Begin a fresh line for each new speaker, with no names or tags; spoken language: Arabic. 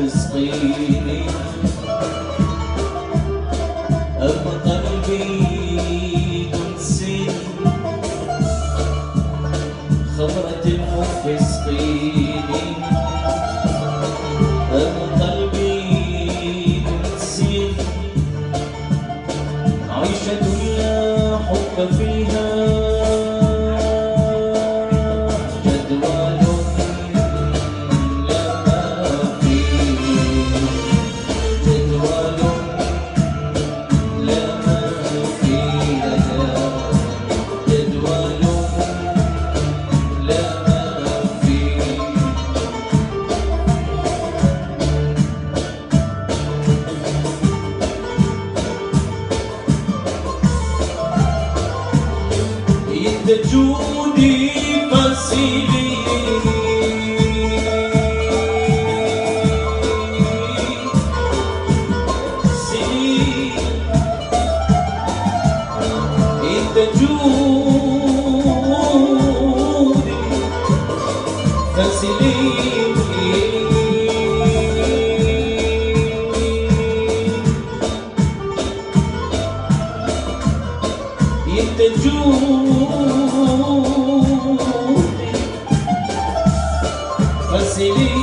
تسقيني أبقى قلبي تنسيني خمرة الحب تسقيني أبقى قلبي تنسيني عيشة لا حب فيها جودي فسيلي انت جودي فسيلي انت جودي فسيلي